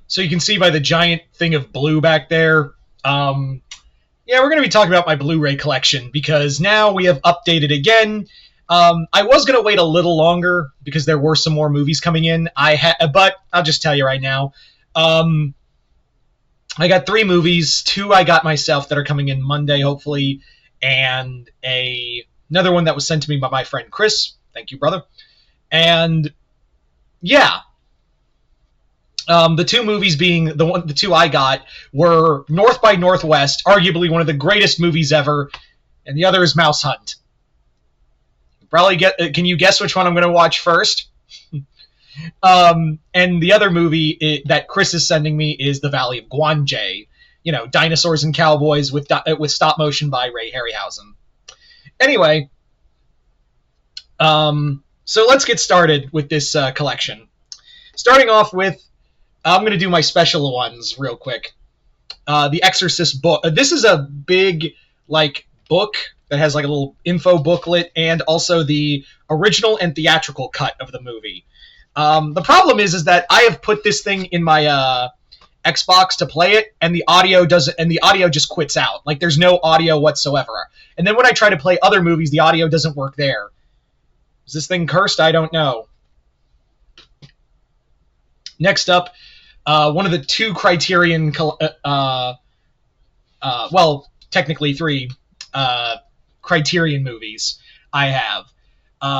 So you can see by the giant thing of blue back there. Yeah, we're going to be talking about my Blu-ray collection because now we have updated again. I was going to wait a little longer because there were some more movies coming in. But I'll just tell you right now. I got 3 movies. 2 I got myself that are coming in Monday, hopefully, and another one that was sent to me by my friend Chris. Thank you, brother. And yeah, the 2 movies being the 2 I got were North by Northwest, arguably one of the greatest movies ever, and the other is Mouse Hunt. Probably can you guess which one I'm going to watch first? And the other movie that Chris is sending me is The Valley of Guanjay. You know, dinosaurs and cowboys with stop motion by Ray Harryhausen. Anyway, so let's get started with this collection. Starting off with, I'm going to do my special ones real quick. The Exorcist book. This is a big, book that has a little info booklet and also the original and theatrical cut of the movie. The problem is that I have put this thing in my Xbox to play it, and the audio just quits out. There's no audio whatsoever. And then when I try to play other movies, the audio doesn't work there. Is this thing cursed? I don't know. Next up, one of the 2 Criterion, technically 3 Criterion movies I have.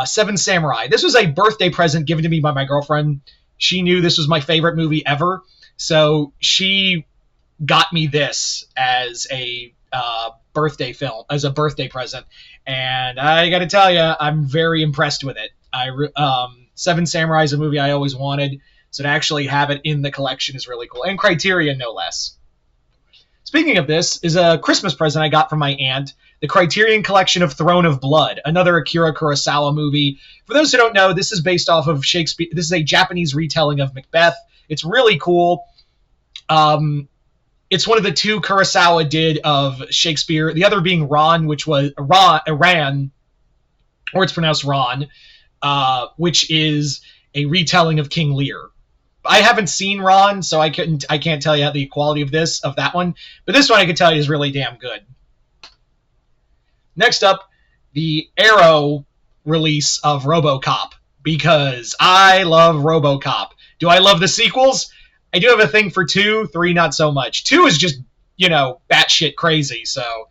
Seven Samurai. This was a birthday present given to me by my girlfriend. She knew this was my favorite movie ever, so she got me this as a birthday present, and I gotta tell you, I'm very impressed with it. Seven Samurai is a movie I always wanted, so to actually have it in the collection is really cool, and Criterion no less. Speaking of this, is a Christmas present I got from my aunt, the Criterion Collection of Throne of Blood, another Akira Kurosawa movie. For those who don't know, this is based off of Shakespeare. This is a Japanese retelling of Macbeth. It's really cool. It's one of the 2 Kurosawa did of Shakespeare, the other being Ron, which was Iran, or it's pronounced Ron, which is a retelling of King Lear. I haven't seen Ron, so I can't tell you the quality of that one, but this one I can tell you is really damn good. Next up, the Arrow release of RoboCop, because I love RoboCop. Do I love the sequels? I do have a thing for 2, 3 not so much. 2 is just, batshit crazy, so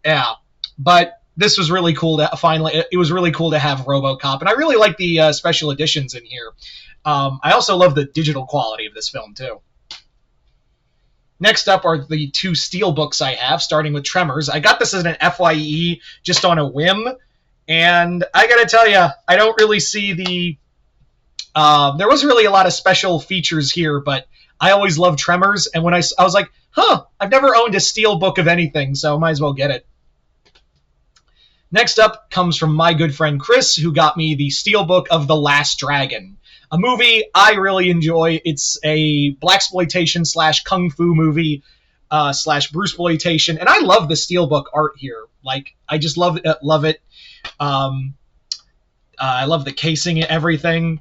yeah. But this was really cool it was really cool to have RoboCop, and I really like the special editions in here. I also love the digital quality of this film, too. Next up are the 2 steelbooks I have, starting with Tremors. I got this as an FYE just on a whim, and I gotta tell you, I don't really see the... there wasn't really a lot of special features here, but I always loved Tremors, and when I was like, I've never owned a steelbook of anything, so might as well get it. Next up comes from my good friend Chris, who got me the steelbook of The Last Dragon. A movie I really enjoy. It's a blaxploitation / kung fu movie / Bruceploitation, and I love the steelbook art here. I just love it. I love the casing and everything.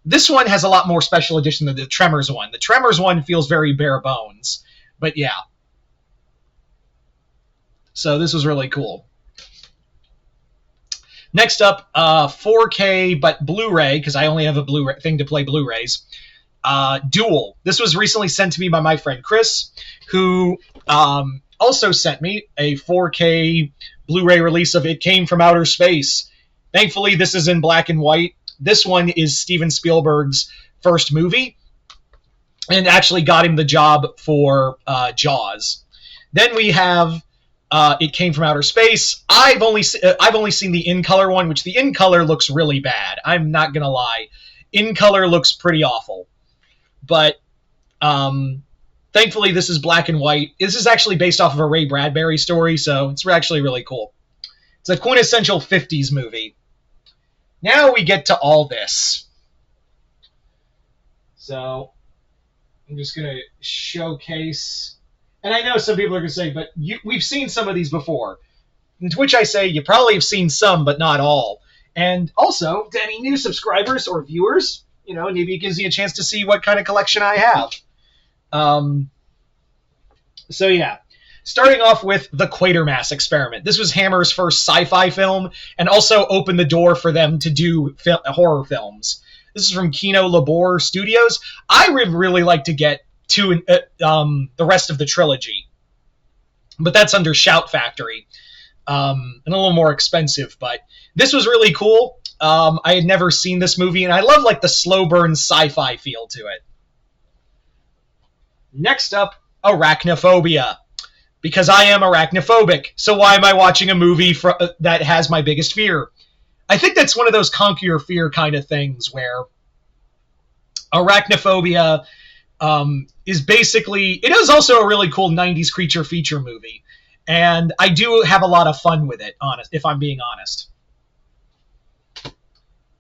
This one has a lot more special edition than the Tremors one. The Tremors one feels very bare bones, but yeah. So this was really cool. Next up, 4K, but Blu-ray, because I only have a Blu-ray thing to play Blu-rays. Duel. This was recently sent to me by my friend Chris, who also sent me a 4K Blu-ray release of It Came from Outer Space. Thankfully, this is in black and white. This one is Steven Spielberg's first movie, and actually got him the job for Jaws. Then we have It Came from Outer Space. I've only seen the in-color one, which the in-color looks really bad. I'm not gonna lie. In-color looks pretty awful. But thankfully, this is black and white. This is actually based off of a Ray Bradbury story, so it's actually really cool. It's a quintessential 50s movie. Now we get to all this. So I'm just going to showcase. And I know some people are going to say, but we've seen some of these before. And to which I say, you probably have seen some, but not all. And also, to any new subscribers or viewers, maybe it gives you a chance to see what kind of collection I have. Um, so yeah, starting off with The Quatermass Experiment. This was Hammer's first sci-fi film, and also opened the door for them to do horror films. This is from Kino Labor Studios. I would really like to get to the rest of the trilogy, but that's under Shout Factory, and a little more expensive. But this was really cool. I had never seen this movie, and I love like the slow burn sci-fi feel to it. Next up, Arachnophobia. Because I am arachnophobic, so why am I watching a movie that has my biggest fear? I think that's one of those conquer your fear kind of things where Arachnophobia is basically... It is also a really cool 90s creature feature movie, and I do have a lot of fun with it, if I'm being honest.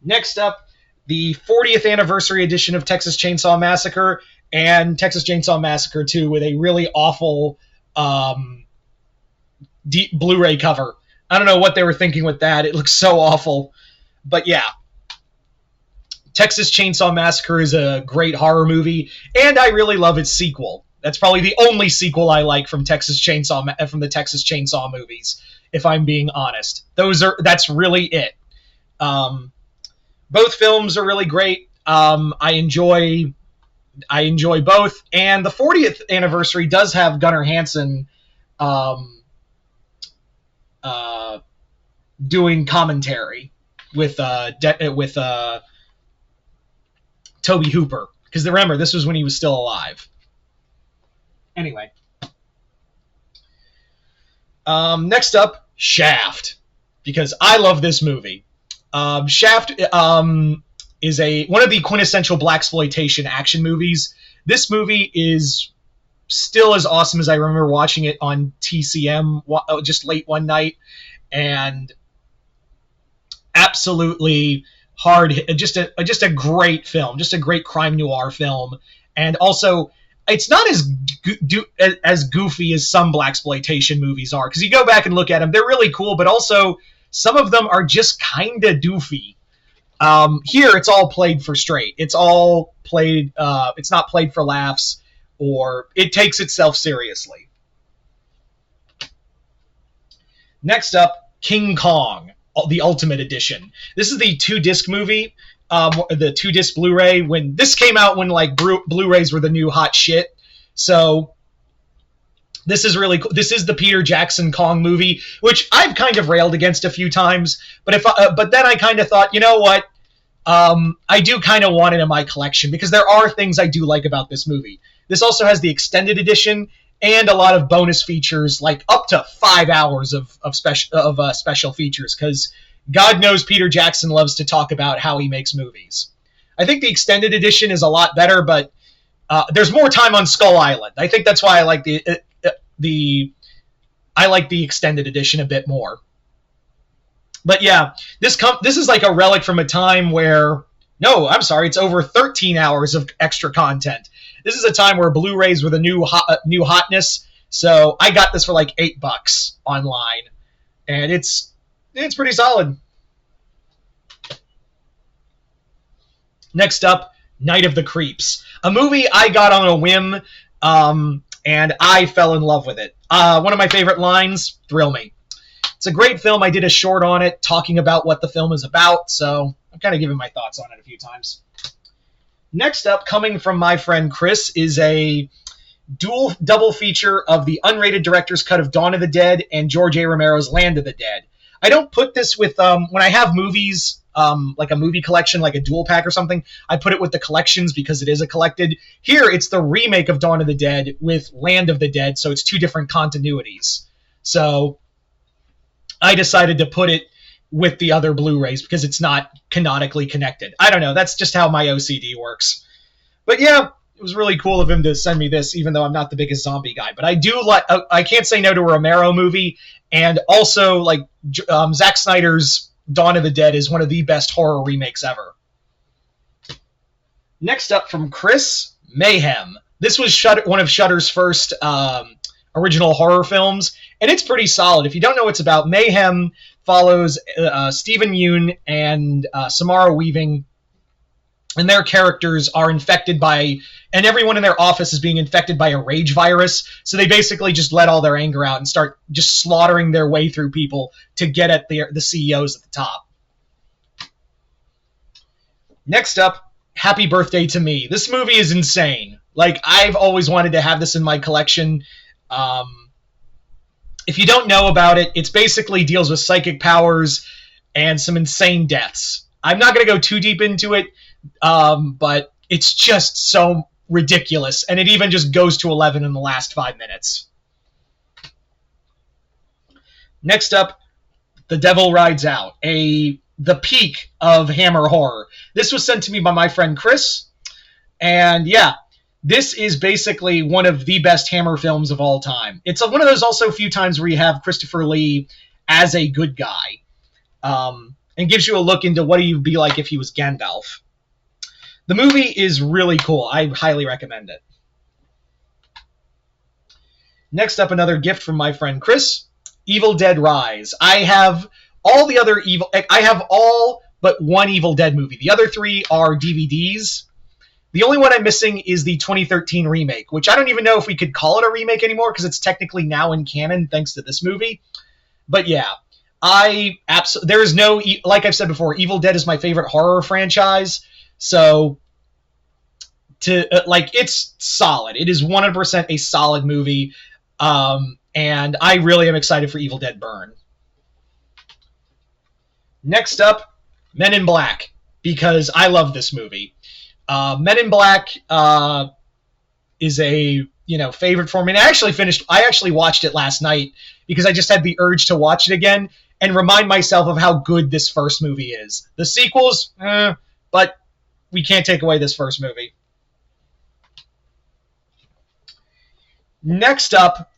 Next up, the 40th anniversary edition of Texas Chainsaw Massacre and Texas Chainsaw Massacre 2 with a really awful deep Blu-ray cover. I don't know what they were thinking with that. It looks so awful. But yeah. Texas Chainsaw Massacre is a great horror movie, and I really love its sequel. That's probably the only sequel I like from the Texas Chainsaw movies, if I'm being honest. That's really it. Both films are really great. I enjoy both, and the 40th anniversary does have Gunnar Hansen doing commentary with Toby Hooper, because remember, this was when he was still alive. Anyway, next up, Shaft, because I love this movie. Shaft is one of the quintessential blaxploitation action movies. This movie is still as awesome as I remember watching it on TCM just late one night, and absolutely hard. Just a great film, just a great crime noir film, and also it's not as goofy as some blaxploitation movies are, because you go back and look at them, they're really cool, but also some of them are just kind of doofy. Here, it's all played for straight. It's all played. It's not played for laughs, or it takes itself seriously. Next up, King Kong, the Ultimate Edition. This is the 2-disc movie, the 2-disc Blu-ray. When this came out, when like Blu-rays were the new hot shit, so this is really cool. This is the Peter Jackson Kong movie, which I've kind of railed against a few times, but then I kind of thought, you know what? I do kind of want it in my collection, because there are things I do like about this movie. This also has the extended edition and a lot of bonus features, like up to 5 hours of special features, because God knows Peter Jackson loves to talk about how he makes movies. I think the extended edition is a lot better, but there's more time on Skull Island. I think that's why I like the extended edition a bit more. But yeah, this is like a relic from a time where... No, I'm sorry, it's over 13 hours of extra content. This is a time where Blu-rays were the new hotness, so I got this for like $8 online, and it's pretty solid. Next up, Night of the Creeps, a movie I got on a whim, and I fell in love with it. One of my favorite lines, thrill me. It's a great film. I did a short on it talking about what the film is about, so I'm kind of giving my thoughts on it a few times. Next up, coming from my friend Chris, is a double feature of the unrated director's cut of Dawn of the Dead and George A. Romero's Land of the Dead. I don't put this with, when I have movies, like a movie collection, like a dual pack or something, I put it with the collections because it is a collected. Here, it's the remake of Dawn of the Dead with Land of the Dead, so it's two different continuities. So I decided to put it with the other Blu-rays because it's not canonically connected. I don't know. That's just how my OCD works. But yeah, it was really cool of him to send me this, even though I'm not the biggest zombie guy. But I do like. I can't say no to a Romero movie, and also like Zack Snyder's Dawn of the Dead is one of the best horror remakes ever. Next up from Chris, Mayhem. This was one of Shudder's first original horror films, and it's pretty solid. If you don't know what it's about, Mayhem follows Stephen Yeun and Samara Weaving and their characters are infected by, and everyone in their office is being infected by a rage virus. So they basically just let all their anger out and start just slaughtering their way through people to get at the CEOs at the top. Next up, Happy Birthday to Me. This movie is insane. Like, I've always wanted to have this in my collection. If you don't know about it, it basically deals with psychic powers and some insane deaths. I'm not going to go too deep into it, but it's just so ridiculous, and it even just goes to 11 in the last 5 minutes. Next up, The Devil Rides Out, the peak of Hammer horror. This was sent to me by my friend Chris, and yeah, this is basically one of the best Hammer films of all time. It's one of those also few times where you have Christopher Lee as a good guy, and gives you a look into what he'd be like if he was Gandalf. The movie is really cool. I highly recommend it. Next up, another gift from my friend Chris, Evil Dead Rise. I have all but one Evil Dead movie. The other 3 are DVDs. The only one I'm missing is the 2013 remake, which I don't even know if we could call it a remake anymore because it's technically now in canon thanks to this movie. But yeah, there is no, like I've said before, Evil Dead is my favorite horror franchise. So it's solid. It is 100% a solid movie. And I really am excited for Evil Dead Burn. Next up, Men in Black, because I love this movie. Men in Black is a favorite for me. And I actually watched it last night because I just had the urge to watch it again and remind myself of how good this first movie is. The sequels, but we can't take away this first movie. Next up,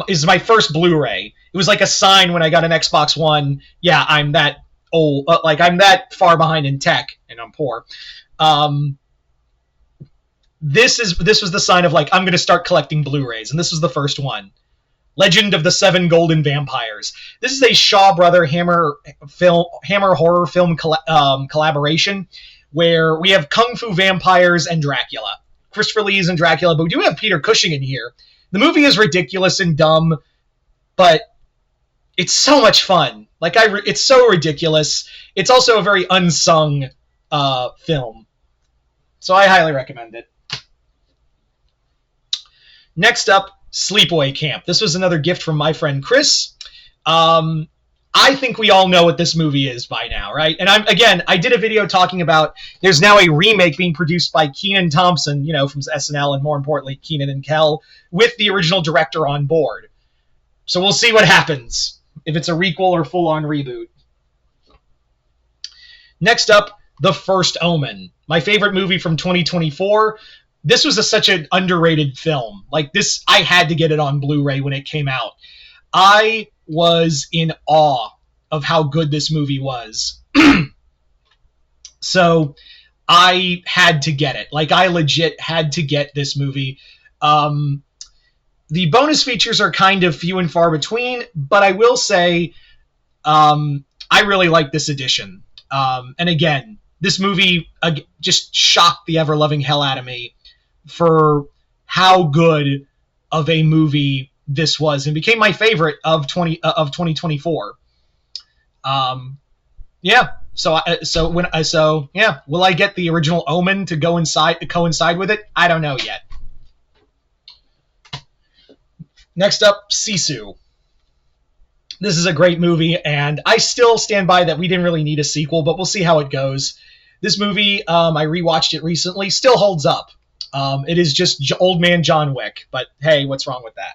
is my first Blu-ray. It was like a sign when I got an Xbox One. Yeah, I'm that old. I'm that far behind in tech, and I'm poor. This was the sign of I'm going to start collecting Blu-rays, and this was the first one. Legend of the Seven Golden Vampires. This is a Shaw Brother Hammer horror film collaboration where we have Kung Fu vampires and Dracula. Christopher Lee's and Dracula, but we do have Peter Cushing in here. The movie is ridiculous and dumb, but it's so much fun. It's so ridiculous. It's also a very unsung film. So I highly recommend it. Next up, Sleepaway Camp. This was another gift from my friend Chris. I think we all know what this movie is by now, right? And I did a video talking about there's now a remake being produced by Kenan Thompson, from SNL, and more importantly, Kenan and Kel, with the original director on board. So we'll see what happens, if it's a requel or full-on reboot. Next up, The First Omen, my favorite movie from 2024. This was such an underrated film. I had to get it on Blu-ray when it came out. I was in awe of how good this movie was. So I had to get it. I legit had to get this movie. The bonus features are kind of few and far between, but I will say I really like this edition. And again, this movie just shocked the ever-loving hell out of me for how good of a movie this was, and became my favorite of 2024. Yeah. Will I get the original Omen to coincide with it? I don't know yet. Next up, Sisu. This is a great movie, and I still stand by that we didn't really need a sequel, but we'll see how it goes. This movie, I rewatched it recently, still holds up. It is just old man John Wick, but hey, what's wrong with that?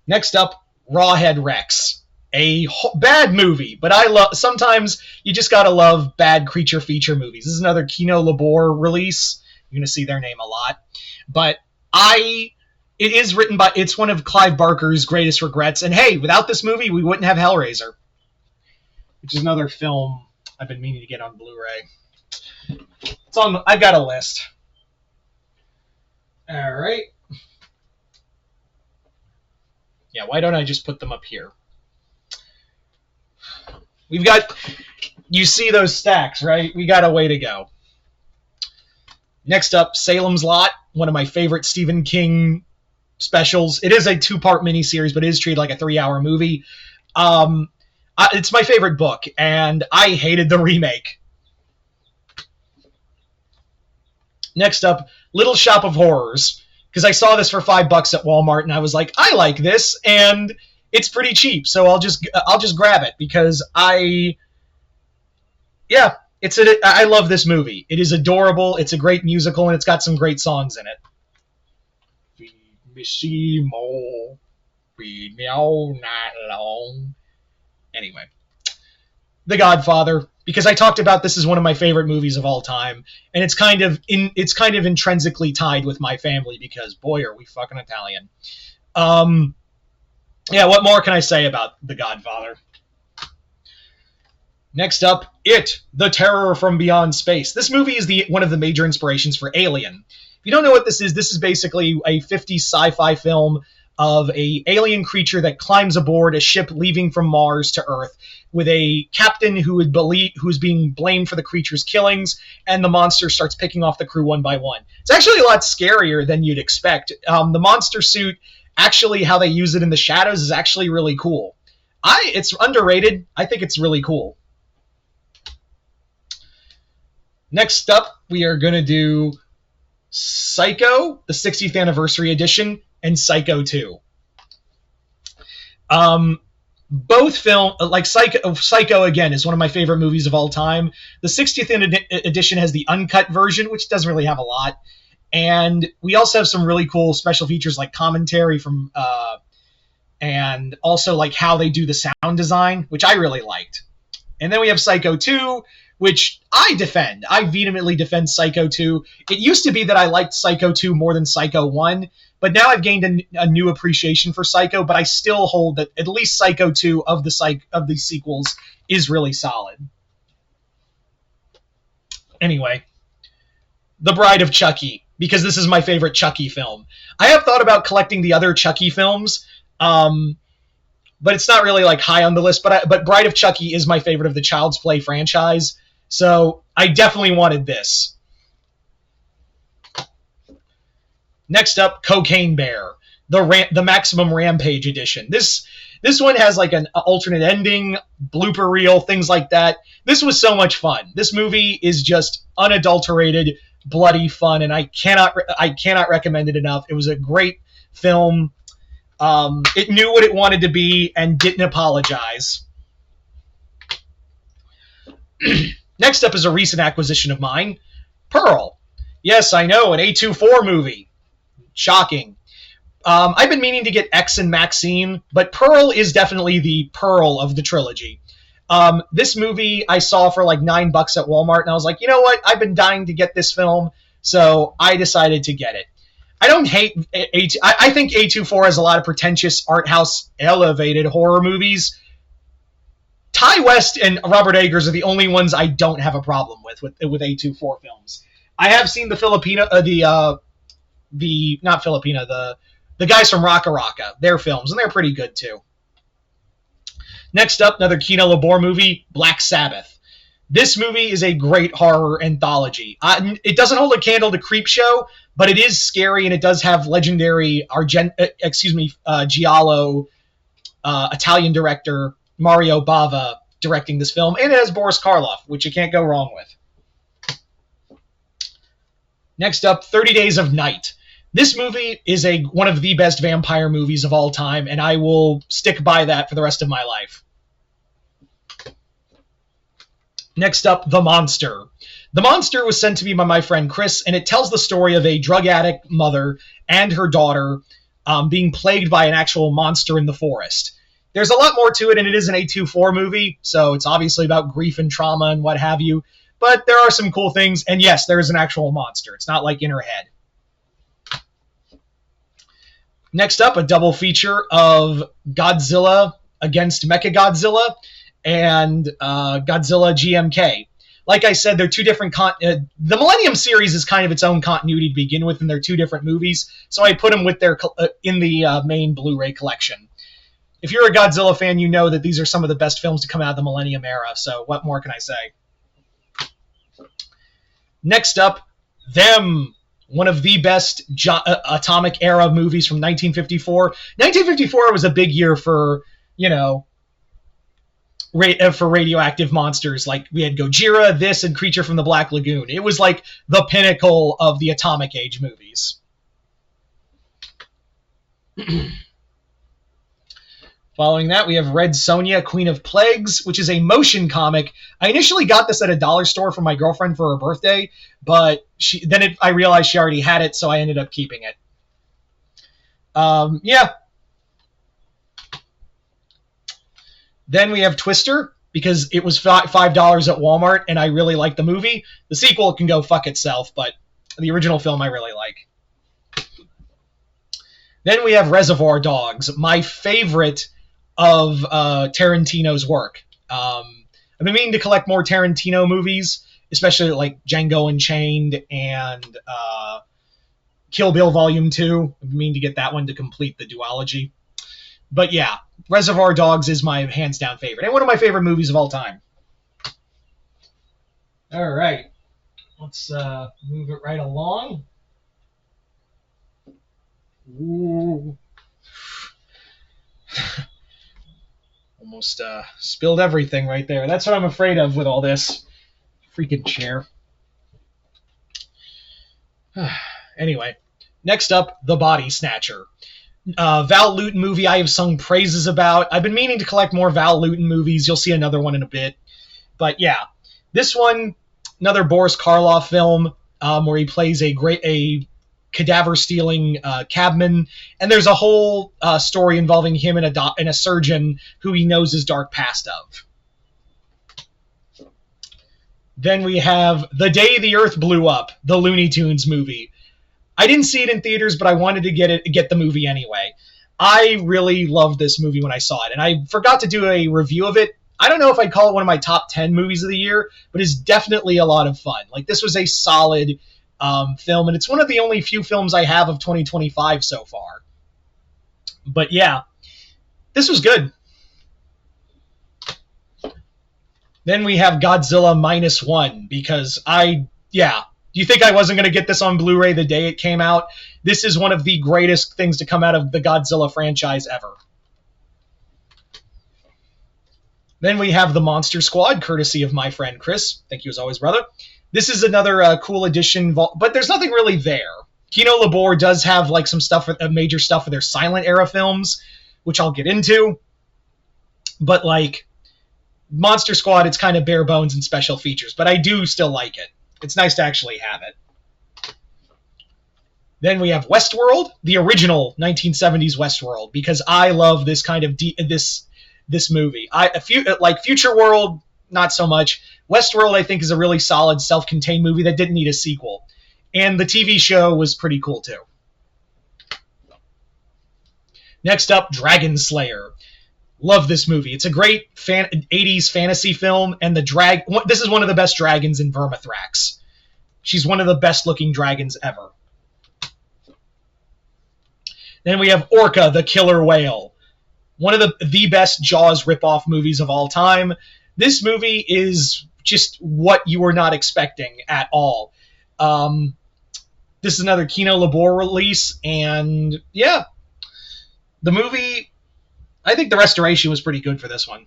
Next up, Rawhead Rex. A bad movie, but sometimes you just gotta love bad creature feature movies. This is another Kino Labor release. You're gonna see their name a lot. But it's one of Clive Barker's greatest regrets, and hey, without this movie, we wouldn't have Hellraiser, which is another film I've been meaning to get on Blu-ray. I've got a list. All right. Yeah, why don't I just put them up here? We've got, you see those stacks, right? We got a way to go. Next up, Salem's Lot, one of my favorite Stephen King specials. It is a 2-part miniseries, but it is treated like a 3-hour movie. It's my favorite book, and I hated the remake. Next up, Little Shop of Horrors, because I saw this for $5 at Walmart, and I was like, I like this, and it's pretty cheap, so I'll just grab it because I love this movie. It is adorable. It's a great musical, and it's got some great songs in it. Feed me Seymour, feed me all night long. Anyway, The Godfather, because I talked about this as one of my favorite movies of all time, and it's kind of intrinsically tied with my family because boy are we fucking Italian. Yeah, what more can I say about The Godfather? Next up, The Terror from Beyond Space. This movie is one of the major inspirations for Alien. If you don't know what this is basically a 50s sci-fi film of a alien creature that climbs aboard a ship leaving from Mars to Earth with a captain who's being blamed for the creature's killings, and the monster starts picking off the crew one by one. It's actually a lot scarier than you'd expect. The monster suit, actually how they use it in the shadows, is actually really cool. It's underrated. I think it's really cool. Next up, we are going to do Psycho, the 60th anniversary edition, and Psycho 2. Both film, like Psycho again, is one of my favorite movies of all time. The 60th edition has the uncut version, which doesn't really have a lot. And we also have some really cool special features like commentary from, and also like how they do the sound design, which I really liked. And then we have Psycho 2, which I defend. I vehemently defend Psycho 2. It used to be that I liked Psycho 2 more than Psycho 1, but now I've gained a new appreciation for Psycho, but I still hold that at least Psycho 2 of the sequels is really solid. Anyway, The Bride of Chucky, because this is my favorite Chucky film. I have thought about collecting the other Chucky films, but it's not really like high on the list, but Bride of Chucky is my favorite of the Child's Play franchise. So I definitely wanted this. Next up, Cocaine Bear, the Maximum Rampage edition. This one has like an alternate ending, blooper reel, things like that. This was so much fun. This movie is just unadulterated, bloody fun, and I cannot recommend it enough. It was a great film. It knew what it wanted to be and didn't apologize. Next up is a recent acquisition of mine, Pearl. Yes, I know, an A24 movie. Shocking. I've been meaning to get X and Maxine, but Pearl is definitely the Pearl of the trilogy. This movie I saw for like $9 at Walmart, and I was like, you know what? I've been dying to get this film, so I decided to get it. I don't hate I think A24 has a lot of pretentious art house elevated horror movies. Ty West and Robert Eggers are the only ones I don't have a problem with A24 films. I have seen the guys from Rocka Rocka, their films, and they're pretty good too. Next up, another Kino Lorber movie, Black Sabbath. This movie is a great horror anthology. It doesn't hold a candle to Creepshow, but it is scary, and it does have legendary Giallo Italian director Mario Bava directing this film, and it has Boris Karloff, which you can't go wrong with. Next up, 30 Days of Night. This movie is one of the best vampire movies of all time, and I will stick by that for the rest of my life. Next up, The Monster. The Monster was sent to me by my friend Chris, and it tells the story of a drug addict mother and her daughter being plagued by an actual monster in the forest. There's a lot more to it, and it is an A24 movie, so it's obviously about grief and trauma and what have you, but there are some cool things, and yes, there is an actual monster. It's not like in her head. Next up, a double feature of Godzilla against Mechagodzilla and Godzilla GMK. Like I said, they're two different... the Millennium series is kind of its own continuity to begin with, and they're two different movies, so I put them with in the main Blu-ray collection. if you're a Godzilla fan, you know that these are some of the best films to come out of the Millennium Era, so what more can I say? Next up, Them, one of the best atomic era movies from 1954. 1954 was a big year for, for radioactive monsters. Like, we had Gojira, this, and Creature from the Black Lagoon. It was like the pinnacle of the atomic age movies. Following that, we have Red Sonja, Queen of Plagues, which is a motion comic. I initially got this at a dollar store for my girlfriend for her birthday, but I realized she already had it, so I ended up keeping it. Yeah. Then we have Twister, because it was $5 at Walmart, and I really like the movie. The sequel can go fuck itself, but the original film I really like. Then we have Reservoir Dogs, my favorite of Tarantino's work. I've been meaning to collect more Tarantino movies, especially like Django Unchained and Kill Bill Volume 2. I've been meaning to get that one to complete the duology. But yeah, Reservoir Dogs is my hands-down favorite, and one of my favorite movies of all time. All right, let's move it right along. Ooh. Almost spilled everything right there. That's what I'm afraid of with all this. Freaking chair. Anyway, next up, The Body Snatcher. Val Lewton movie I have sung praises about. I've been meaning to collect more Val Lewton movies. You'll see another one in a bit. But yeah, this one, another Boris Karloff film where he plays a cadaver-stealing cabman, and there's a whole story involving him and a surgeon who he knows his dark past of. Then we have The Day the Earth Blew Up, the Looney Tunes movie. I didn't see it in theaters, but I wanted to get the movie anyway. I really loved this movie when I saw it, and I forgot to do a review of it. I don't know if I'd call it one of my top 10 movies of the year, but it's definitely a lot of fun. Like, this was a solid film, and it's one of the only few films I have of 2025 so far. But yeah, this was good. Then we have Godzilla -1, because do you think I wasn't going to get this on Blu-ray the day it came out? This is one of the greatest things to come out of the Godzilla franchise ever. Then we have The Monster Squad, courtesy of my friend Chris. Thank you as always, brother. This is another cool addition, but there's nothing really there. Kino Lorber does have like some stuff, major stuff for their silent era films, which I'll get into. But like Monster Squad, it's kind of bare bones and special features, but I do still like it. It's nice to actually have it. Then we have Westworld, the original 1970s Westworld, because I love this kind of this movie. Like Future World, not so much. Westworld, I think, is a really solid self-contained movie that didn't need a sequel. And the TV show was pretty cool, too. Next up, Dragon Slayer. Love this movie. It's a great 80s fantasy film, and this is one of the best dragons in Vermithrax. She's one of the best-looking dragons ever. Then we have Orca, the Killer Whale. One of the best Jaws ripoff movies of all time. This movie is just what you were not expecting at all. This is another Kino Lorber release, and yeah, the movie, I think the restoration was pretty good for this one.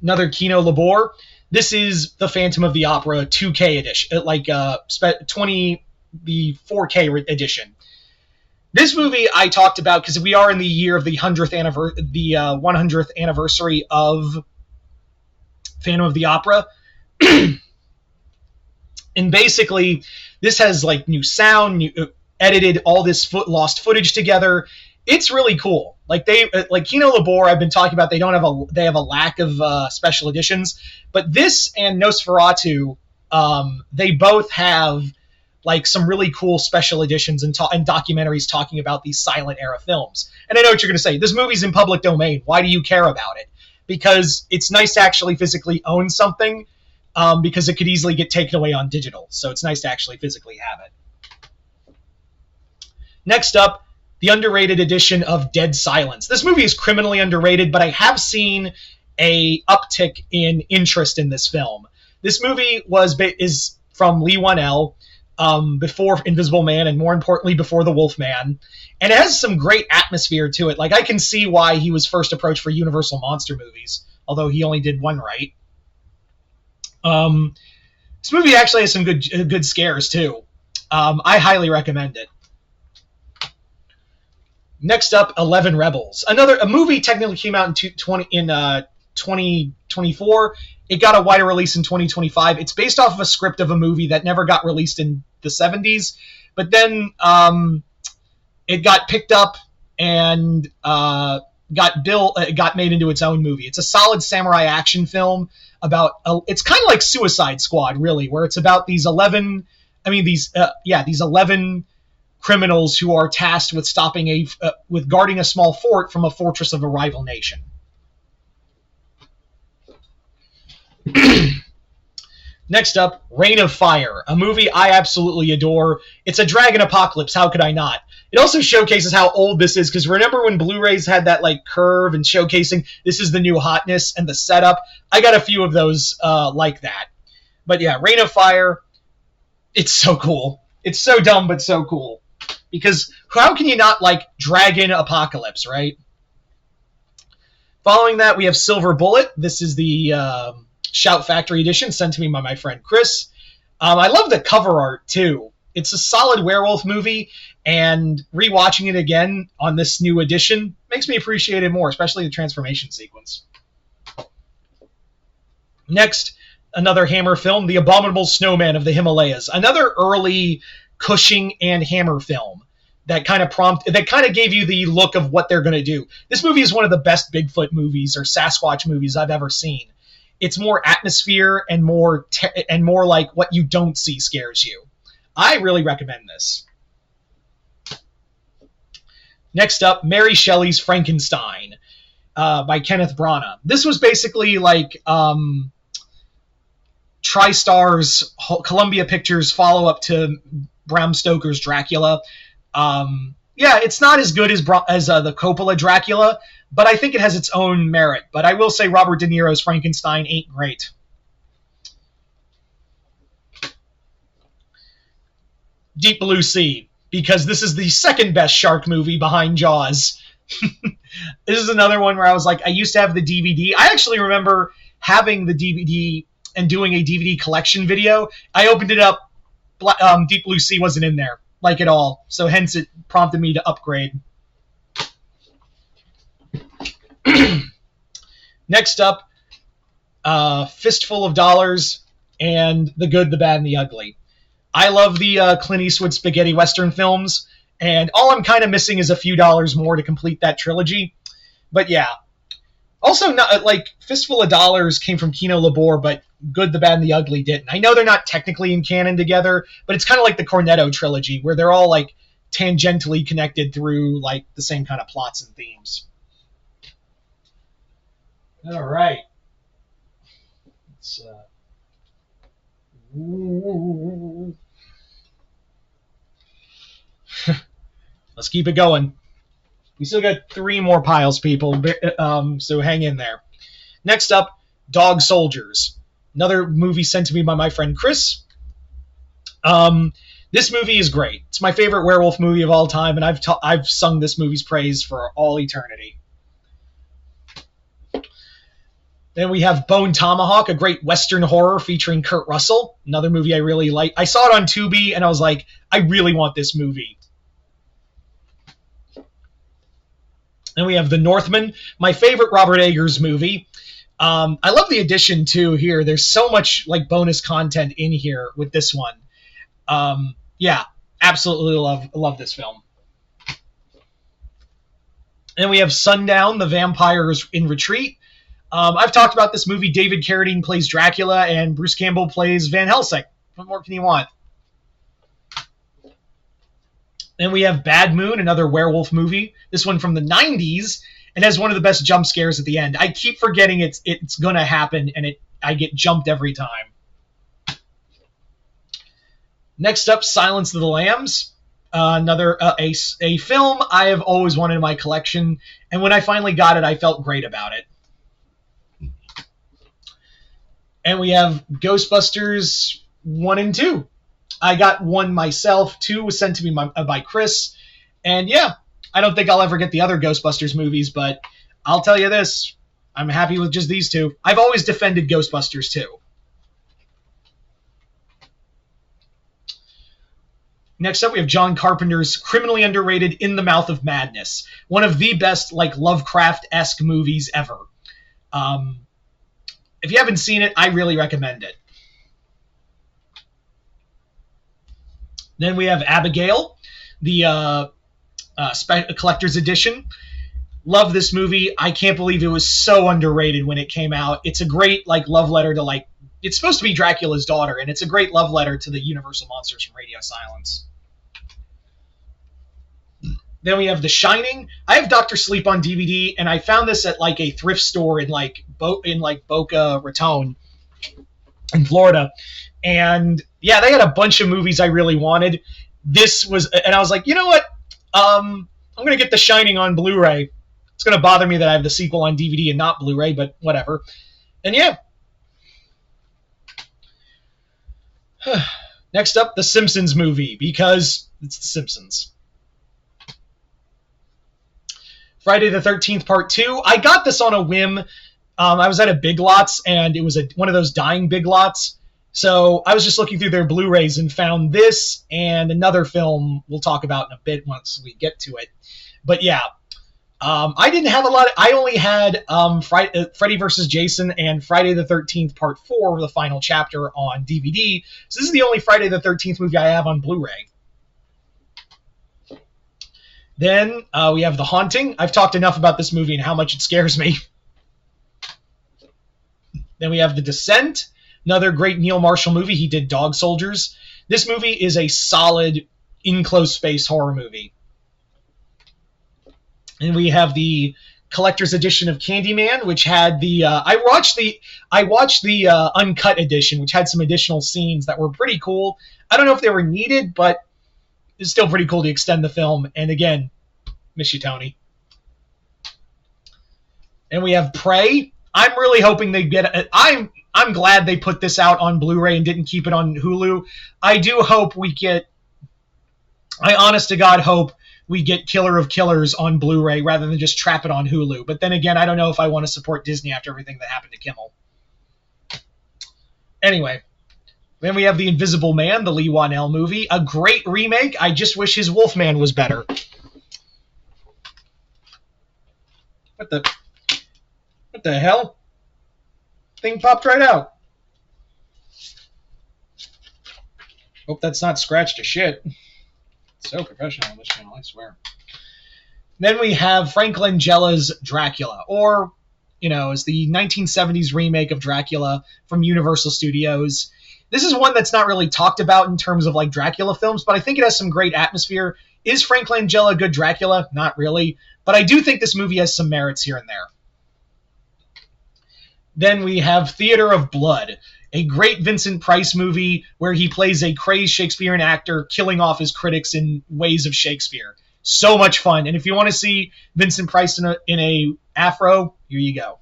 Another Kino Lorber. This is the Phantom of the Opera 2K edition, like the 4K edition. This movie I talked about because we are in the year of the 100th anniversary of Phantom of the Opera. And basically, this has like new sound, edited all this lost footage together. It's really cool. Like Kino Lorber, I've been talking about. They have a lack of special editions, but this and Nosferatu, they both have like some really cool special editions and documentaries talking about these silent era films. And I know what you're going to say. This movie's in public domain. Why do you care about it? Because it's nice to actually physically own something, because it could easily get taken away on digital. So it's nice to actually physically have it. Next up, the underrated edition of Dead Silence. This movie is criminally underrated, but I have seen a uptick in interest in this film. This movie is from Lee Wanell, before Invisible Man, and more importantly, before The Wolf Man. And it has some great atmosphere to it. Like, I can see why he was first approached for Universal Monster movies, although he only did one right. This movie actually has some good scares, too. I highly recommend it. Next up, 11 Rebels. A movie technically came out in 2024. It got a wider release in 2025. It's based off of a script of a movie that never got released in the 70s, but then it got picked up and got made into its own movie. It's a solid samurai action film about it's kind of like Suicide Squad, really, where it's about these 11 criminals who are tasked with with guarding a small fort from a fortress of a rival nation. Next up, Reign of Fire, a movie I absolutely adore. It's a dragon apocalypse, how could I not? It also showcases how old this is, because remember when Blu-rays had that like curve and showcasing this is the new hotness and the setup? I got a few of those like that. But yeah, Reign of Fire, it's so cool. It's so dumb, but so cool. Because how can you not like dragon apocalypse, right? Following that, we have Silver Bullet. This is the Shout Factory edition sent to me by my friend Chris. I love the cover art, too. It's a solid werewolf movie, and rewatching it again on this new edition makes me appreciate it more, especially the transformation sequence. Next, another Hammer film, The Abominable Snowman of the Himalayas. Another early Cushing and Hammer film that kind of gave you the look of what they're going to do. This movie is one of the best Bigfoot movies or Sasquatch movies I've ever seen. It's more atmosphere and more like what you don't see scares you. I really recommend this. Next up, Mary Shelley's Frankenstein by Kenneth Branagh. This was basically like TriStar's Columbia Pictures follow-up to Bram Stoker's Dracula. It's not as good as the Coppola Dracula, but I think it has its own merit. But I will say Robert De Niro's Frankenstein ain't great. Deep Blue Sea, because this is the second best shark movie behind Jaws. This is another one where I was like, I used to have the DVD. I actually remember having the DVD and doing a DVD collection video. I opened it up. Deep Blue Sea wasn't in there, like at all. So hence it prompted me to upgrade. Next up, Fistful of Dollars and The Good, the Bad, and the Ugly. I love the Clint Eastwood spaghetti western films, and all I'm kind of missing is a few dollars more to complete that trilogy. But yeah. Also, not like Fistful of Dollars came from Kino Lorber, but Good, the Bad, and the Ugly didn't. I know they're not technically in canon together, but it's kind of like the Cornetto trilogy, where they're all like tangentially connected through like the same kind of plots and themes. All right. Let's keep it going. We still got 3 more piles, people, so hang in there. Next up, Dog Soldiers. Another movie sent to me by my friend Chris. This movie is great. It's my favorite werewolf movie of all time, and I've sung this movie's praise for all eternity. Then we have Bone Tomahawk, a great Western horror featuring Kurt Russell. Another movie I really like. I saw it on Tubi, and I was like, I really want this movie. Then we have The Northman, my favorite Robert Eggers movie. I love the addition, too, here. There's so much like bonus content in here with this one. Absolutely love this film. Then we have Sundown, The Vampires in Retreat. I've talked about this movie. David Carradine plays Dracula, and Bruce Campbell plays Van Helsing. What more can you want? Then we have Bad Moon, another werewolf movie. This one from the 90s, and has one of the best jump scares at the end. I keep forgetting it's going to happen, and I get jumped every time. Next up, Silence of the Lambs. another a film I have always wanted in my collection, and when I finally got it, I felt great about it. And we have Ghostbusters 1 and 2. I got 1 myself, 2 was sent to me by Chris, and yeah, I don't think I'll ever get the other Ghostbusters movies, but I'll tell you this, I'm happy with just these 2. I've always defended Ghostbusters 2. Next up, we have John Carpenter's criminally underrated In the Mouth of Madness, one of the best like Lovecraft-esque movies ever. If you haven't seen it, I really recommend it. Then we have Abigail, the collector's edition. Love this movie. I can't believe it was so underrated when it came out. It's a great like love letter to like. It's supposed to be Dracula's daughter, and it's a great love letter to the Universal monsters from Radio Silence. Then we have The Shining. I have Dr. Sleep on DVD, and I found this at like a thrift store in Boca Raton in Florida. And yeah, they had a bunch of movies I really wanted. And I was like, you know what? I'm gonna get The Shining on Blu-ray. It's gonna bother me that I have the sequel on DVD and not Blu-ray, but whatever. And yeah. Next up, the Simpsons movie, because it's the Simpsons. Friday the 13th Part 2. I got this on a whim. I was at a Big Lots, and it was one of those dying Big Lots. So I was just looking through their Blu-rays and found this and another film we'll talk about in a bit once we get to it. But yeah, I didn't have a lot. I only had Freddy vs. Jason and Friday the 13th Part 4, the final chapter, on DVD. So this is the only Friday the 13th movie I have on Blu-ray. Then we have The Haunting. I've talked enough about this movie and how much it scares me. Then we have The Descent, another great Neil Marshall movie. He did Dog Soldiers. This movie is a solid in-close space horror movie. And we have the collector's edition of Candyman, which had the I watched the uncut edition, which had some additional scenes that were pretty cool. I don't know if they were needed, but it's still pretty cool to extend the film. And again, miss you, Tony. And we have Prey. I'm really hoping they get it. I'm glad they put this out on Blu-ray and didn't keep it on Hulu. I do hope we get. I honest to God hope we get Killer of Killers on Blu-ray rather than just trap it on Hulu. But then again, I don't know if I want to support Disney after everything that happened to Kimmel. Anyway. Then we have The Invisible Man, the Lee Whannell movie. A great remake. I just wish his Wolfman was better. What the hell? Thing popped right out. Hope that's not scratched to shit. So professional on this channel, I swear. Then we have Frank Langella's Dracula, or, it's the 1970s remake of Dracula from Universal Studios. This is one that's not really talked about in terms of like Dracula films, but I think it has some great atmosphere. Is Frank Langella a good Dracula? Not really. But I do think this movie has some merits here and there. Then we have Theater of Blood, a great Vincent Price movie where he plays a crazed Shakespearean actor killing off his critics in ways of Shakespeare. So much fun. And if you want to see Vincent Price in a afro, here you go.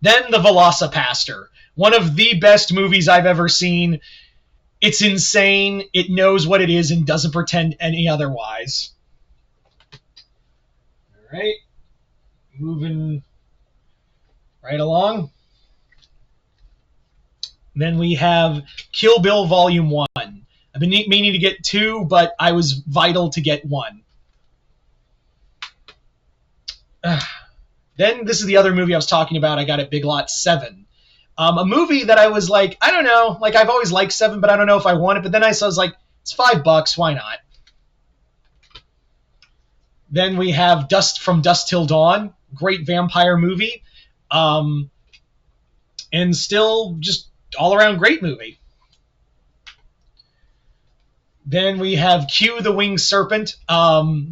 Then The Velocipaster. One of the best movies I've ever seen. It's insane. It knows what it is and doesn't pretend any otherwise. All right. Moving right along. Then we have Kill Bill Volume 1. I've been meaning to get 2, but I was vital to get 1. Then this is the other movie I was talking about. I got at Big Lot 7. A movie that I was like, I don't know, like I've always liked 7, but I don't know if I want it. But then I was like, it's $5, why not? Then we have From Dusk Till Dawn, great vampire movie, and still just all around great movie. Then we have Q the Winged Serpent.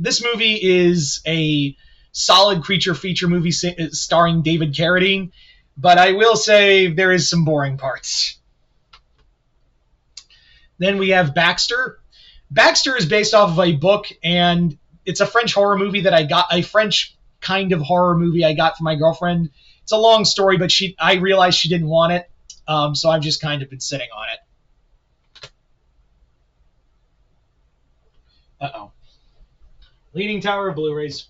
This movie is a solid creature feature movie starring David Carradine. But I will say there is some boring parts. Then we have Baxter. Baxter is based off of a book, and it's a French horror movie that I got, a French kind of horror movie I got from my girlfriend. It's a long story, but I realized she didn't want it, so I've just kind of been sitting on it. Uh-oh. Leaning Tower of Blu-rays.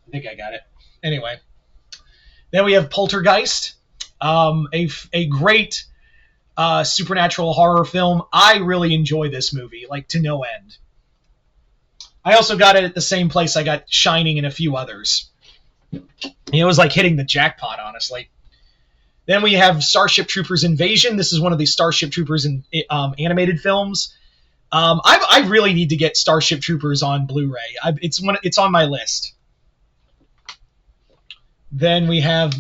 I think I got it. Anyway. Then we have Poltergeist, a great supernatural horror film. I really enjoy this movie, like to no end. I also got it at the same place I got Shining and a few others. It was like hitting the jackpot, honestly. Then we have Starship Troopers Invasion. This is one of the Starship Troopers animated films. I really need to get Starship Troopers on Blu-ray. It's on my list. Then we have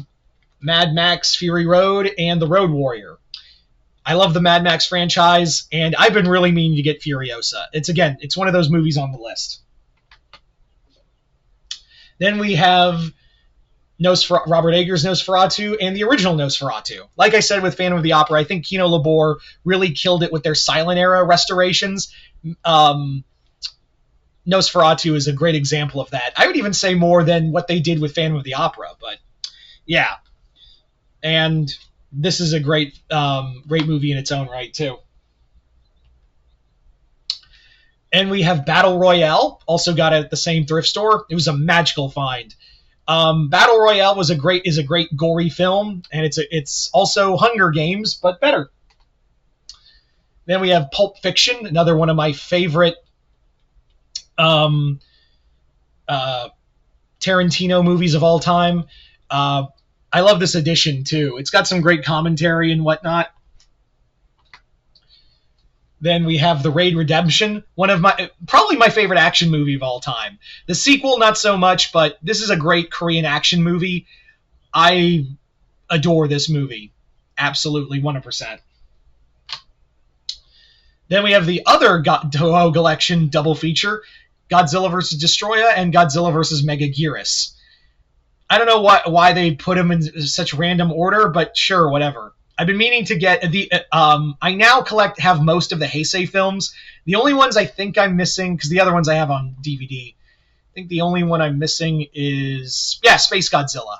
Mad Max Fury Road and The Road Warrior. I love the Mad Max franchise, and I've been really meaning to get Furiosa. It's one of those movies on the list. Then we have Robert Eggers' Nosferatu and the original Nosferatu. Like I said with Phantom of the Opera, I think Kino Lorber really killed it with their silent era restorations. Nosferatu is a great example of that. I would even say more than what they did with Phantom of the Opera, but yeah. And this is a great movie in its own right, too. And we have Battle Royale, also got it at the same thrift store. It was a magical find. Battle Royale is a great gory film, and it's also Hunger Games, but better. Then we have Pulp Fiction, another one of my favorite Tarantino movies of all time. I love this edition too. It's got some great commentary and whatnot. Then we have The Raid Redemption, probably my favorite action movie of all time. The sequel, not so much, but this is a great Korean action movie. I adore this movie. Absolutely, 100%. Then we have the other Toho Collection double feature, Godzilla vs. Destroyer and Godzilla vs. Megaguirus. I don't know why they put them in such random order, but sure, whatever. I've been meaning to get I now have most of the Heisei films. The only ones I think I'm missing, because the other ones I have on DVD, I think the only one I'm missing is Space Godzilla.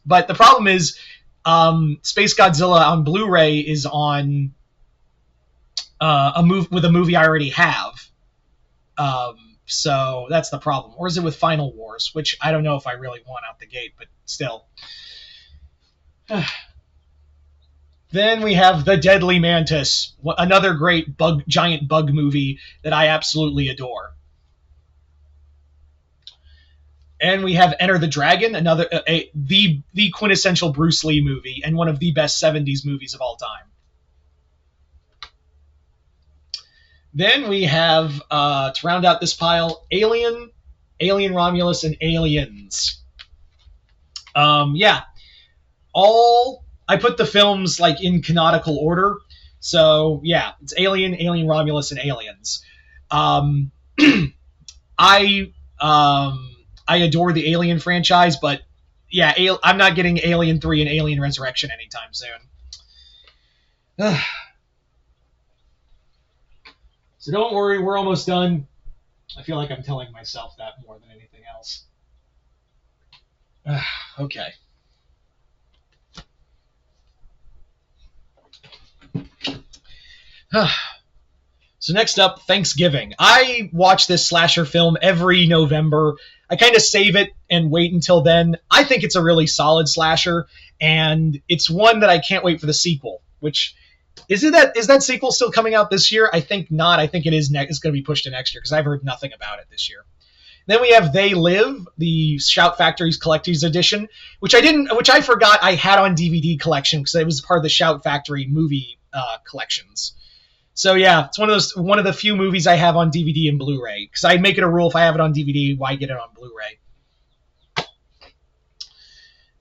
But the problem is, Space Godzilla on Blu-ray is on a movie I already have. So that's the problem. Or is it with Final Wars, which I don't know if I really want out the gate, but still. Then we have The Deadly Mantis, another great giant bug movie that I absolutely adore. And we have Enter the Dragon, another the quintessential Bruce Lee movie and one of the best 70s movies of all time. Then we have, to round out this pile, Alien Romulus, and Aliens. I put the films like in canonical order. So yeah, it's Alien Romulus, and Aliens. I adore the Alien franchise, but yeah, I'm not getting Alien 3 and Alien Resurrection anytime soon. So don't worry, we're almost done. I feel like I'm telling myself that more than anything else. Okay. So next up, Thanksgiving. I watch this slasher film every November. I kind of save it and wait until then. I think it's a really solid slasher, and it's one that I can't wait for the sequel, which... Is that sequel still coming out this year? I think not. I think it is. It's going to be pushed to next year because I've heard nothing about it this year. Then we have They Live, the Shout Factory's Collector's Edition, which I forgot I had on DVD collection because it was part of the Shout Factory movie collections. So yeah, it's one of the few movies I have on DVD and Blu-ray because I make it a rule if I have it on DVD, why get it on Blu-ray?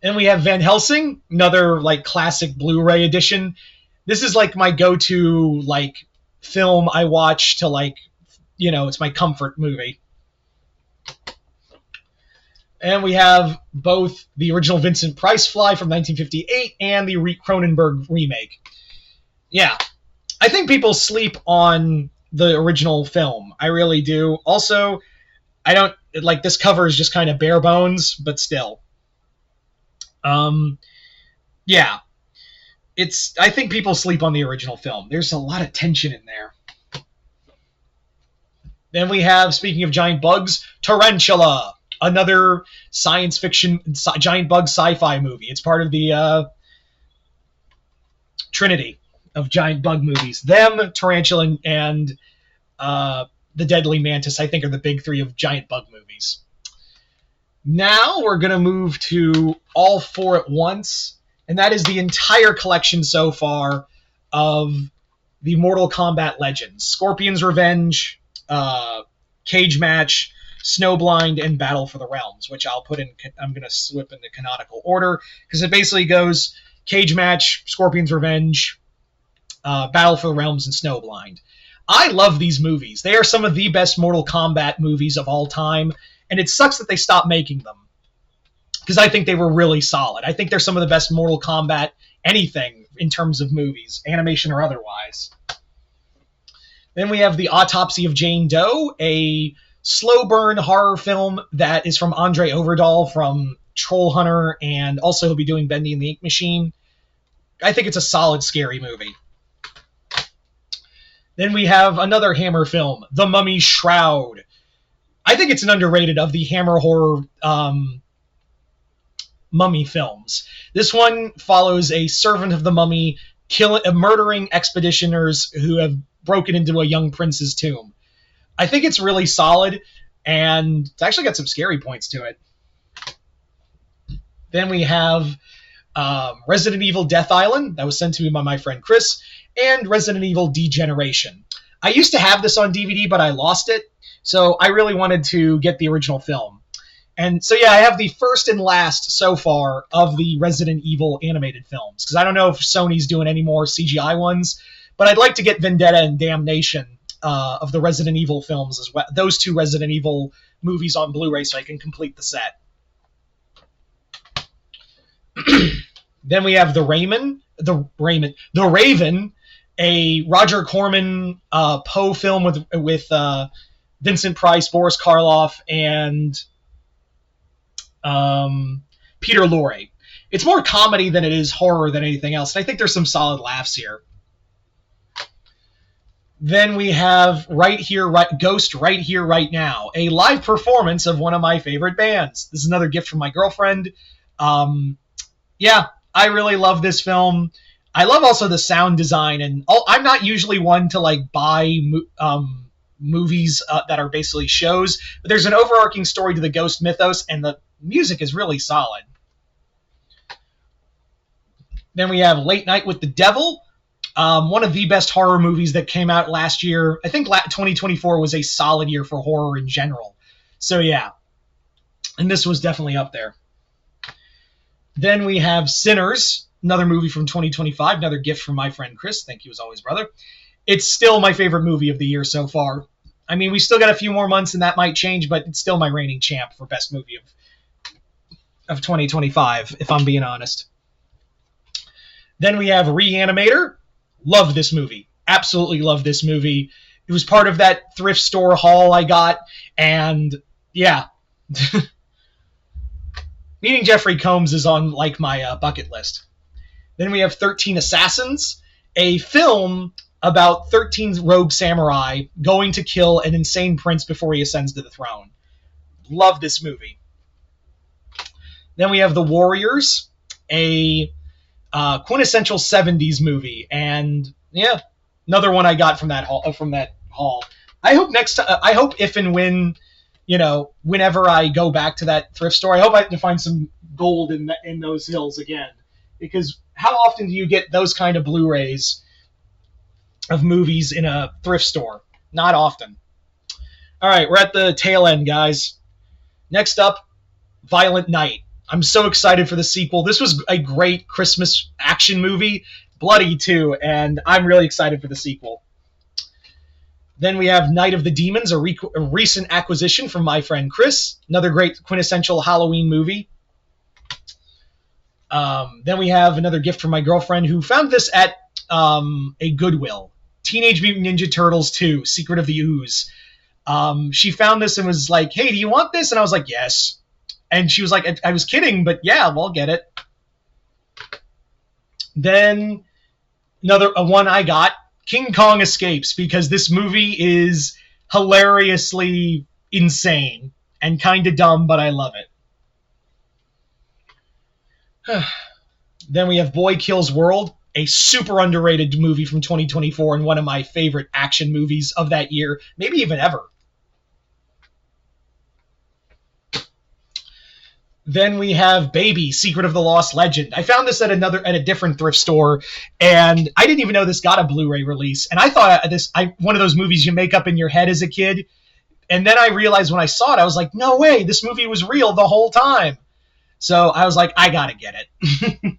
Then we have Van Helsing, another like classic Blu-ray edition. This is like my go-to like film I watch to like, it's my comfort movie. And we have both the original Vincent Price Fly from 1958 and the Cronenberg remake. Yeah. I think people sleep on the original film. I really do. Also, I don't like this cover is just kind of bare bones, but still. Um, yeah, it's. I think people sleep on the original film. There's a lot of tension in there. Then we have, speaking of giant bugs, Tarantula, another science fiction giant bug sci-fi movie. It's part of the trinity of giant bug movies. Them, Tarantula, and The Deadly Mantis, I think, are the big three of giant bug movies. Now we're going to move to All Four at Once, and that is the entire collection so far of the Mortal Kombat Legends. Scorpion's Revenge, Cage Match, Snowblind, and Battle for the Realms, which I'm going to slip into canonical order, because it basically goes Cage Match, Scorpion's Revenge, Battle for the Realms, and Snowblind. I love these movies. They are some of the best Mortal Kombat movies of all time, and it sucks that they stopped making them, because I think they were really solid. I think they're some of the best Mortal Kombat anything in terms of movies, animation or otherwise. Then we have The Autopsy of Jane Doe, a slow burn horror film that is from Andre Overdahl from Troll Hunter, and also he'll be doing Bendy and the Ink Machine. I think it's a solid, scary movie. Then we have another Hammer film, The Mummy Shroud. I think it's an underrated of the Hammer horror mummy films. This one follows a servant of the mummy murdering expeditioners who have broken into a young prince's tomb. I think it's really solid, and it's actually got some scary points to it. Then we have Resident Evil Death Island, that was sent to me by my friend Chris, and Resident Evil Degeneration. I used to have this on DVD, but I lost it, so I really wanted to get the original film. And so, yeah, I have the first and last so far of the Resident Evil animated films, because I don't know if Sony's doing any more CGI ones, but I'd like to get Vendetta and Damnation of the Resident Evil films as well. Those two Resident Evil movies on Blu-ray, so I can complete the set. Then we have The Raven, a Roger Corman Poe film with Vincent Price, Boris Karloff, and Peter Lorre. It's more comedy than it is horror than anything else, and I think there's some solid laughs here. Then we have Ghost Right Here, Right Now, a live performance of one of my favorite bands. This is another gift from my girlfriend. Yeah, I really love this film. I love also the sound design, and I'm not usually one to like buy movies that are basically shows, but there's an overarching story to the Ghost mythos, and the music is really solid. Then we have Late Night with the Devil, one of the best horror movies that came out last year. I think 2024 was a solid year for horror in general. So yeah, and this was definitely up there. Then we have Sinners, another movie from 2025, another gift from my friend Chris. Thank you as always, brother. It's still my favorite movie of the year so far. I mean, we still got a few more months and that might change, but it's still my reigning champ for best movie of 2025, if I'm being honest. Then we have Reanimator. Love this movie. Absolutely love this movie. It was part of that thrift store haul I got, and yeah. Meeting Jeffrey Combs is on like my bucket list. Then we have 13 Assassins, a film about 13 rogue samurai going to kill an insane prince before he ascends to the throne. Love this movie. Then we have The Warriors, a quintessential 70s movie, and yeah, another one I got from that haul. I hope if and when, whenever I go back to that thrift store, I hope I can find some gold in those hills again, because how often do you get those kind of Blu-rays of movies in a thrift store? Not often. All right, we're at the tail end, guys. Next up, Violent Night. I'm so excited for the sequel. This was a great Christmas action movie, bloody too, and I'm really excited for the sequel. Then we have Night of the Demons, a recent acquisition from my friend Chris, another great quintessential Halloween movie. Then we have another gift from my girlfriend who found this at a Goodwill. Teenage Mutant Ninja Turtles 2, Secret of the Ooze. She found this and was like, hey, do you want this? And I was like, yes. And she was like, I was kidding, but yeah, well, I'll get it. Then another one I got, King Kong Escapes, because this movie is hilariously insane and kind of dumb, but I love it. Then we have Boy Kills World, a super underrated movie from 2024 and one of my favorite action movies of that year, maybe even ever. Then we have Baby, Secret of the Lost Legend. I found this at a different thrift store, and I didn't even know this got a Blu-ray release. And I thought one of those movies you make up in your head as a kid. And then I realized when I saw it, I was like, no way, this movie was real the whole time. So I was like, I gotta get it.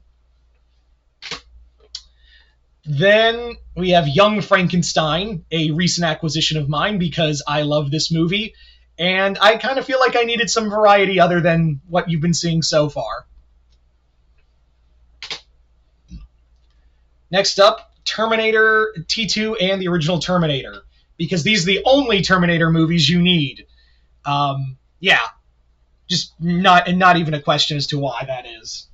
Then we have Young Frankenstein, a recent acquisition of mine because I love this movie. And I kind of feel like I needed some variety other than what you've been seeing so far. Next up, Terminator T2 and the original Terminator, because these are the only Terminator movies you need. Yeah, just not even a question as to why that is.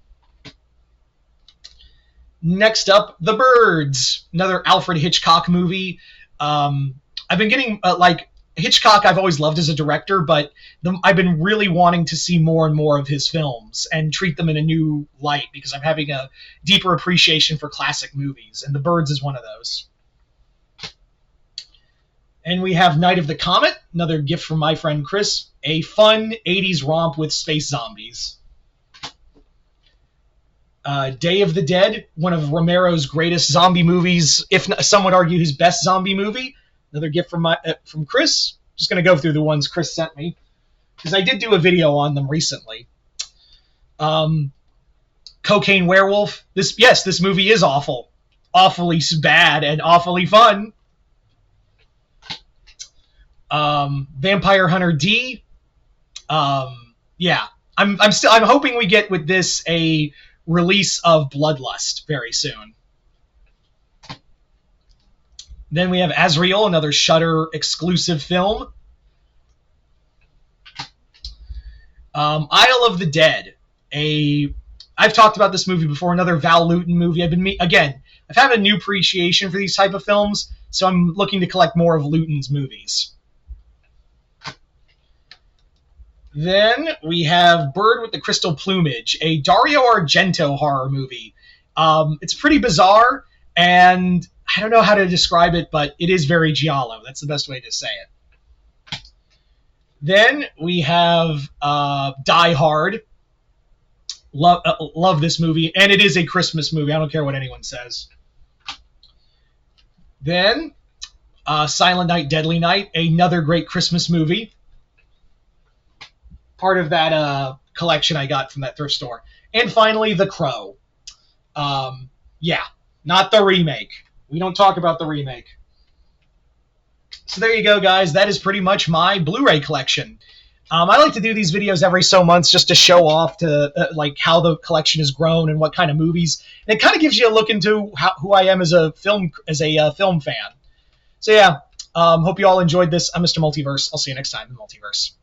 Next up, The Birds, another Alfred Hitchcock movie. I've been getting Hitchcock I've always loved as a director, but I've been really wanting to see more and more of his films and treat them in a new light because I'm having a deeper appreciation for classic movies, and The Birds is one of those. And we have Night of the Comet, another gift from my friend Chris, a fun 80s romp with space zombies. Day of the Dead, one of Romero's greatest zombie movies, if not, some would argue his best zombie movie. Another gift from Chris. Just going to go through the ones Chris sent me, because I did do a video on them recently. Cocaine Werewolf. This movie is awful. Awfully bad and awfully fun. Vampire Hunter D. Yeah. I'm hoping we get with this a release of Bloodlust very soon. Then we have Azrael, another Shudder exclusive film. Isle of the Dead. I've talked about this movie before, another Val Lewton movie. I've had a new appreciation for these type of films, so I'm looking to collect more of Lewton's movies. Then we have Bird with the Crystal Plumage, a Dario Argento horror movie. It's pretty bizarre, and I don't know how to describe it, but it is very giallo. That's the best way to say it. Then we have Die Hard. Love this movie, and it is a Christmas movie. I don't care what anyone says. Then Silent Night, Deadly Night, another great Christmas movie. Part of that collection I got from that thrift store. And finally, The Crow. Yeah, not the remake. We don't talk about the remake. So there you go, guys. That is pretty much my Blu-ray collection. I like to do these videos every so months just to show off to how the collection has grown and what kind of movies. And it kind of gives you a look into who I am as a film fan. So yeah, hope you all enjoyed this. I'm Mr. Multiverse. I'll see you next time in the Multiverse.